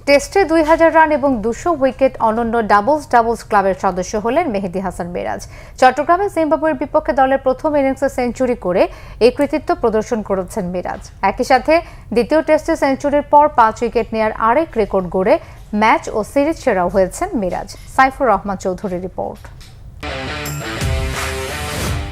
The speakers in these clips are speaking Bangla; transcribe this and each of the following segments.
টেস্টে ২০০০ রান এবং ২০০ উইকেট অনন্য ডাবলস ক্লাবের সদস্য হলেন মেহেদী হাসান মিরাজ। চট্টগ্রামে জিম্বাবুয়ের বিপক্ষে দলের প্রথম ইনিংসে সেঞ্চুরি করে এই কৃতিত্ব প্রদর্শন করেছেন মিরাজ। একই সাথে দ্বিতীয় টেস্টে সেঞ্চুরির পর ৫ উইকেট নেয়ার আরেক রেকর্ড গড়ে ম্যাচ ও সিরিজ সেরাও হয়েছেন মিরাজ। সাইফুর রহমান চৌধুরীর রিপোর্ট।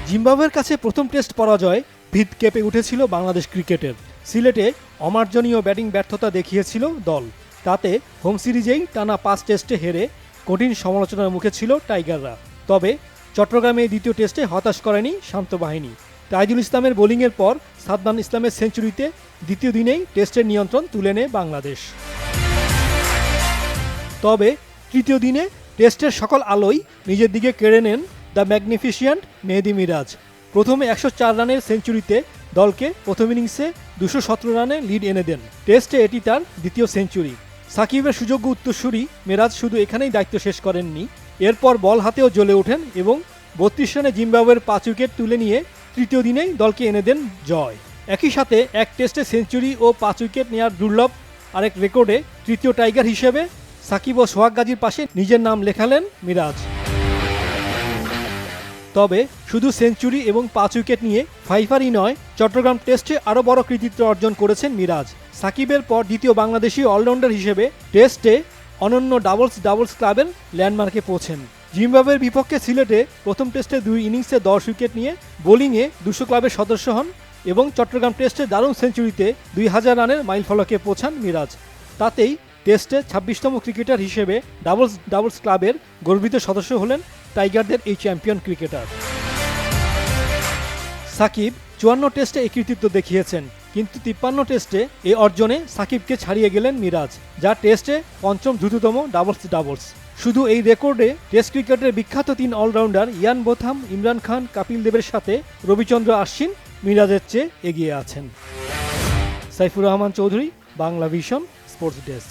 জিম্বাবুয়ের কাছে প্রথম টেস্ট পরাজয় ভিত কেঁপে উঠেছিল বাংলাদেশ ক্রিকেটের। সিলেটে অমার্জনীয় ব্যাটিং ব্যর্থতা দেখিয়েছিল দল। তাতে হোম সিরিজেই টানা ৫ টেস্টে হেরে কঠিন সমালোচনার মুখে ছিল টাইগাররা। তবে চট্টগ্রামে দ্বিতীয় টেস্টে হতাশ করেনি শান্ত বাহিনী। তাইজুল ইসলামের বোলিংয়ের পর সাদমান ইসলামের সেঞ্চুরিতে দ্বিতীয় দিনেই টেস্টের নিয়ন্ত্রণ তুলে নেয় বাংলাদেশ। তবে তৃতীয় দিনে টেস্টের সকল আলোই নিজের দিকে কেড়ে নেন দ্য ম্যাগনিফিশিয়েন্ট মেহেদী মিরাজ। প্রথমে ১০৪ রানের সেঞ্চুরিতে দলকে প্রথম ইনিংসে ২১৭ রানে লিড এনে দেন। টেস্টে এটি তার দ্বিতীয় সেঞ্চুরি। সাকিবের সুযোগ্য উত্তরসূরি মিরাজ শুধু এখানেই দায়িত্ব শেষ করেননি, এরপর বল হাতেও জ্বলে ওঠেন এবং ৩২ রানে জিম্বাবুয়ের ৫ উইকেট তুলে নিয়ে তৃতীয় দিনেই দলকে এনে দেন জয়। একই সাথে এক টেস্টে সেঞ্চুরি ও ৫ উইকেট নেওয়ার দুর্লভ আরেক রেকর্ডে তৃতীয় টাইগার হিসেবে সাকিব ও সোহাগ গাজীর পাশে নিজের নাম লেখালেন মিরাজ। তবে শুধু সেঞ্চুরি এবং ৫ উইকেট নিয়ে ফাইফারই নয়, চট্টগ্রাম টেস্টে আরও বড় কৃতিত্ব অর্জন করেছেন মিরাজ। সাকিবের পর দ্বিতীয় বাংলাদেশি অলরাউন্ডার হিসেবে টেস্টে অনন্য ডাবলস ক্লাবের ল্যান্ডমার্কে পৌঁছেন। জিম্বাবুয়ের বিপক্ষে সিলেটে প্রথম টেস্টে ২ ইনিংসে ১০ উইকেট নিয়ে বোলিংয়ে ২০০ ক্লাবের সদস্য হন এবং চট্টগ্রাম টেস্টে দারুণ সেঞ্চুরিতে ২০০০ রানের মাইলফলকে পৌঁছান মিরাজ। তাতেই টেস্টে ২৬তম ক্রিকেটার হিসেবে ডাবলস ক্লাবের গর্বিত সদস্য হলেন টাইগারদের এই চ্যাম্পিয়ন ক্রিকেটার। সাকিব ৫৪ টেস্টে এই কৃতিত্ব দেখিয়েছেন, কিন্তু ৫৩ টেস্টে এই অর্জনে সাকিবকে ছাড়িয়ে গেলেন মিরাজ, যা টেস্টে পঞ্চম দ্রুততম ডাবলস। শুধু এই রেকর্ডে টেস্ট ক্রিকেটের বিখ্যাত ৩ allrounder Ian Botham, Imran Khan, Kapil দেবের সাথে রবিচন্দ্র আশ্বিন মিরাজের চেয়ে এগিয়ে আছেন। Saifur Rahman Chowdhury, Bangla vision, sports desk.